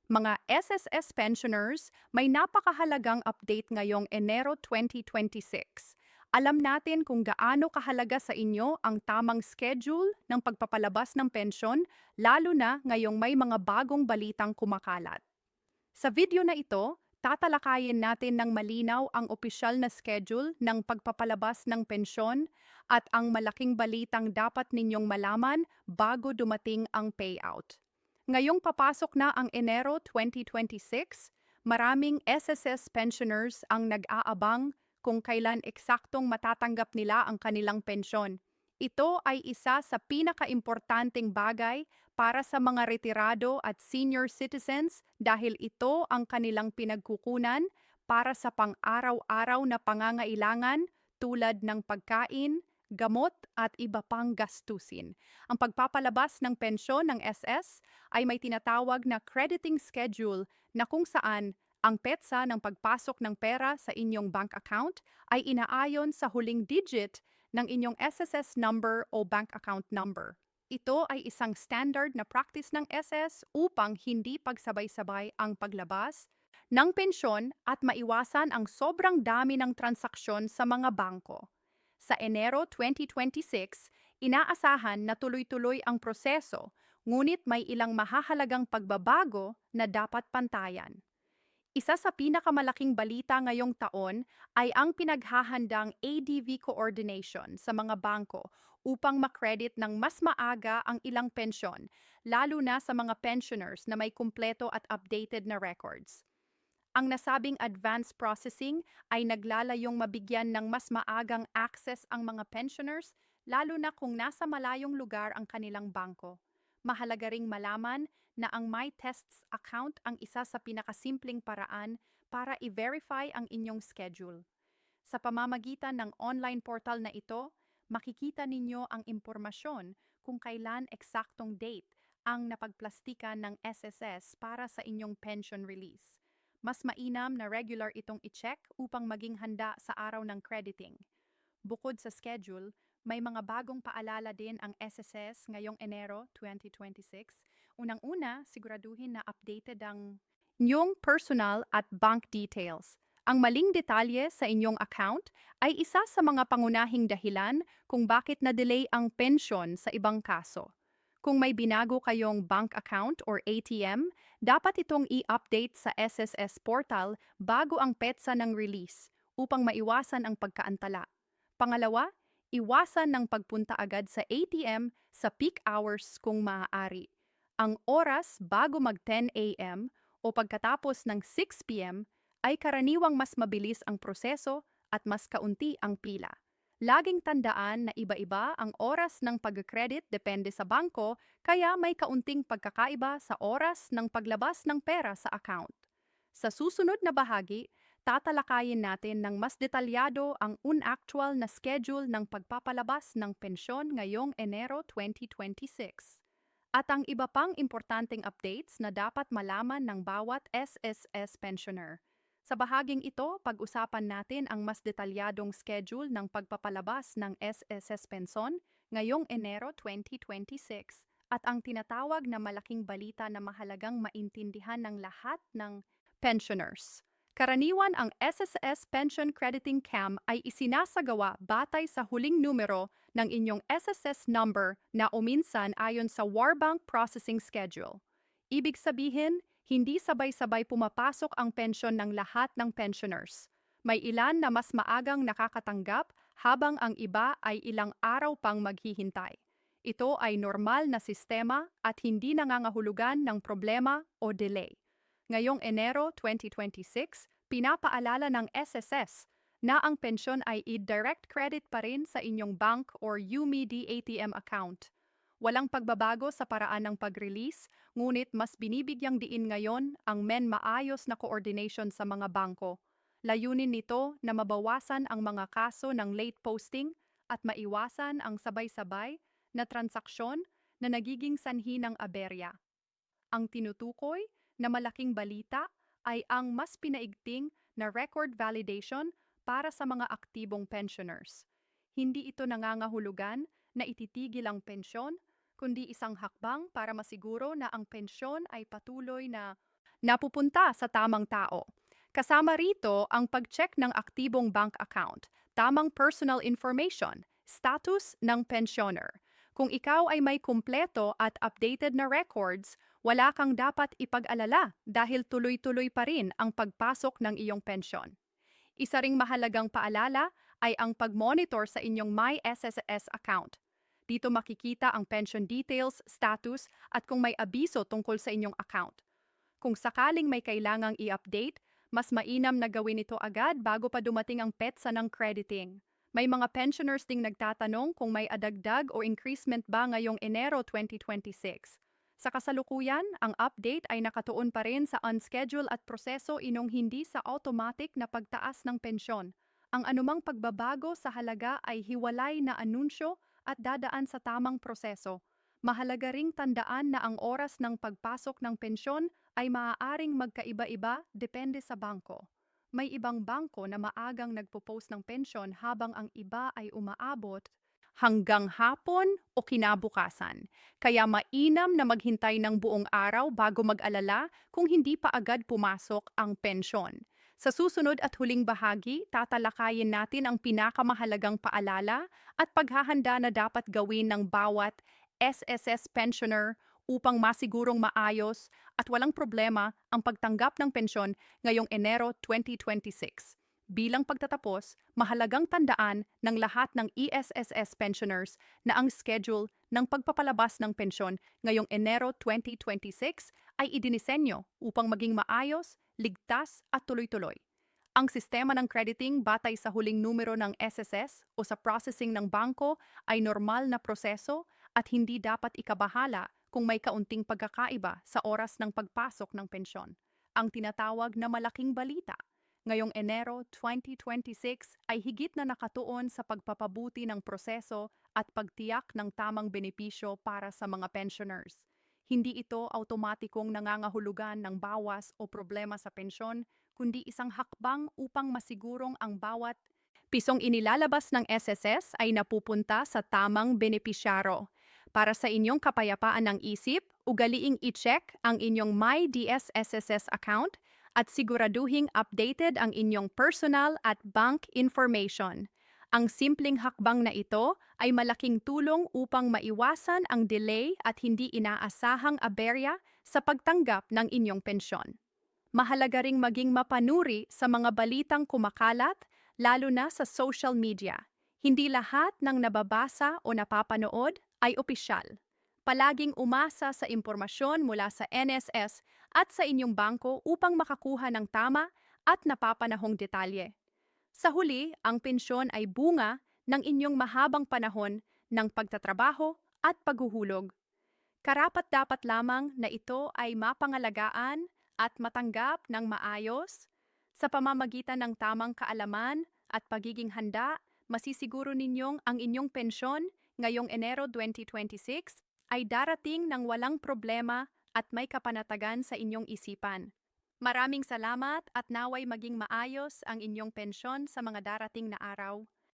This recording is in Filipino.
Mga SSS pensioners, may napakahalagang update ngayong Enero 2026. Alam natin kung gaano kahalaga sa inyo ang tamang schedule ng pagpapalabas ng pensyon, lalo na ngayong may mga bagong balitang kumakalat. Sa video na ito, tatalakayin natin ng malinaw ang opisyal na schedule ng pagpapalabas ng pensyon at ang malaking balitang dapat ninyong malaman bago dumating ang payout. Ngayong papasok na ang Enero 2026, maraming SSS pensioners ang nag-aabang kung kailan eksaktong matatanggap nila ang kanilang pensyon. Ito ay isa sa pinakaimportanteng bagay para sa mga retirado at senior citizens dahil ito ang kanilang pinagkukunan para sa pang-araw-araw na pangangailangan tulad ng pagkain, gamot at iba pang gastusin. Ang pagpapalabas ng pensyon ng SS ay may tinatawag na crediting schedule na kung saan ang petsa ng pagpasok ng pera sa inyong bank account ay inaayon sa huling digit ng inyong SSS number o bank account number. Ito ay isang standard na practice ng SS upang hindi pagsabay-sabay ang paglabas ng pensyon at maiwasan ang sobrang dami ng transaksyon sa mga bangko. Sa Enero 2026, inaasahan na tuloy-tuloy ang proseso, ngunit may ilang mahahalagang pagbabago na dapat pantayan. Isa sa pinakamalaking balita ngayong taon ay ang pinaghahandang ADV coordination sa mga bangko upang makredit ng mas maaga ang ilang pensyon, lalo na sa mga pensioners na may kumpleto at updated na records. Ang nasabing advanced processing ay naglalayong mabigyan ng mas maagang access ang mga pensioners, lalo na kung nasa malayong lugar ang kanilang bangko. Mahalaga ring malaman na ang My Tests account ang isa sa pinakasimpleng paraan para i-verify ang inyong schedule. Sa pamamagitan ng online portal na ito, makikita ninyo ang impormasyon kung kailan eksaktong date ang napagplastikan ng SSS para sa inyong pension release. Mas mainam na regular itong i-check upang maging handa sa araw ng crediting. Bukod sa schedule, may mga bagong paalala din ang SSS ngayong Enero 2026. Unang-una, siguraduhin na updated ang inyong personal at bank details. Ang maling detalye sa inyong account ay isa sa mga pangunahing dahilan kung bakit na-delay ang pensyon sa ibang kaso. Kung may binago kayong bank account or ATM, dapat itong i-update sa SSS portal bago ang petsa ng release upang maiwasan ang pagkaantala. Pangalawa, iwasan ng pagpunta agad sa ATM sa peak hours kung maaari. Ang oras bago mag 10 a.m. o pagkatapos ng 6 p.m. ay karaniwang mas mabilis ang proseso at mas kaunti ang pila. Laging tandaan na iba-iba ang oras ng pag-credit depende sa bangko, kaya may kaunting pagkakaiba sa oras ng paglabas ng pera sa account. Sa susunod na bahagi, tatalakayin natin ng mas detalyado ang unactual na schedule ng pagpapalabas ng pensyon ngayong Enero 2026. At ang iba pang importanteng updates na dapat malaman ng bawat SSS pensioner. Sa bahaging ito, pag-usapan natin ang mas detalyadong schedule ng pagpapalabas ng SSS Pension ngayong Enero 2026 at ang tinatawag na malaking balita na mahalagang maintindihan ng lahat ng pensioners. Karaniwan ang SSS Pension Crediting Cam ay isinasagawa batay sa huling numero ng inyong SSS number na uminsan ayon sa Warbank Processing Schedule. Ibig sabihin, hindi sabay-sabay pumapasok ang pensyon ng lahat ng pensioners. May ilan na mas maagang nakakatanggap habang ang iba ay ilang araw pang maghihintay. Ito ay normal na sistema at hindi nangangahulugan ng problema o delay. Ngayong Enero 2026, pinapaalala ng SSS na ang pensyon ay i-direct credit pa rin sa inyong bank or UMID ATM account. Walang pagbabago sa paraan ng pag-release, ngunit mas binibigyang diin ngayon ang maayos na coordination sa mga bangko. Layunin nito na mabawasan ang mga kaso ng late posting at maiwasan ang sabay-sabay na transaksyon na nagiging sanhi ng aberya. Ang tinutukoy na malaking balita ay ang mas pinaigting na record validation para sa mga aktibong pensioners. Hindi ito nangangahulugan na ititigil ang pensyon, kundi isang hakbang para masiguro na ang pensyon ay patuloy na napupunta sa tamang tao. Kasama rito ang pag-check ng aktibong bank account, tamang personal information, status ng pensioner. Kung ikaw ay may kumpleto at updated na records, wala kang dapat ipag-alala dahil tuloy-tuloy pa rin ang pagpasok ng iyong pensyon. Isa ring mahalagang paalala ay ang pag-monitor sa inyong MySSS account. Dito makikita ang pension details, status, at kung may abiso tungkol sa inyong account. Kung sakaling may kailangang i-update, mas mainam na gawin ito agad bago pa dumating ang petsa ng crediting. May mga pensioners ding nagtatanong kung may adagdag o increasement ba ngayong Enero 2026. Sa kasalukuyan, ang update ay nakatuon pa rin sa unschedule at proseso inong hindi sa automatic na pagtaas ng pensyon. Ang anumang pagbabago sa halaga ay hiwalay na anunsyo at dadaan sa tamang proseso. Mahalaga ring tandaan na ang oras ng pagpasok ng pensyon ay maaaring magkaiba-iba depende sa bangko. May ibang bangko na maagang nagpo-post ng pensyon habang ang iba ay umaabot hanggang hapon o kinabukasan. Kaya mainam na maghintay ng buong araw bago mag-alala kung hindi pa agad pumasok ang pensyon. Sa susunod at huling bahagi, tatalakayin natin ang pinakamahalagang paalala at paghahanda na dapat gawin ng bawat SSS pensioner upang masigurong maayos at walang problema ang pagtanggap ng pensyon ngayong Enero 2026. Bilang pagtatapos, mahalagang tandaan ng lahat ng ESSS pensioners na ang schedule ng pagpapalabas ng pensyon ngayong Enero 2026 ay idinisenyo upang maging maayos, ligtas at tuloy-tuloy. Ang sistema ng crediting batay sa huling numero ng SSS o sa processing ng bangko ay normal na proseso at hindi dapat ikabahala kung may kaunting pagkakaiba sa oras ng pagpasok ng pensyon. Ang tinatawag na malaking balita ngayong Enero 2026 ay higit na nakatuon sa pagpapabuti ng proseso at pagtiyak ng tamang benepisyo para sa mga pensioners. Hindi ito automatikong nangangahulugan ng bawas o problema sa pensyon, kundi isang hakbang upang masigurong ang bawat pisong inilalabas ng SSS ay napupunta sa tamang benepisyaro. Para sa inyong kapayapaan ng isip, ugaliing i-check ang inyong MyDSSS account at siguraduhing updated ang inyong personal at bank information. Ang simpleng hakbang na ito ay malaking tulong upang maiwasan ang delay at hindi inaasahang aberya sa pagtanggap ng inyong pensyon. Mahalaga ring maging mapanuri sa mga balitang kumakalat, lalo na sa social media. Hindi lahat ng nababasa o napapanood ay opisyal. Palaging umasa sa impormasyon mula sa NSS at sa inyong bangko upang makakuha ng tama at napapanahong detalye. Sa huli, ang pensyon ay bunga ng inyong mahabang panahon ng pagtatrabaho at paghuhulog. Karapat-dapat lamang na ito ay mapangalagaan at matanggap ng maayos. Sa pamamagitan ng tamang kaalaman at pagiging handa, masisiguro ninyong ang inyong pensyon ngayong Enero 2026 ay darating ng walang problema at may kapanatagan sa inyong isipan. Maraming salamat at naway maging maayos ang inyong pensyon sa mga darating na araw.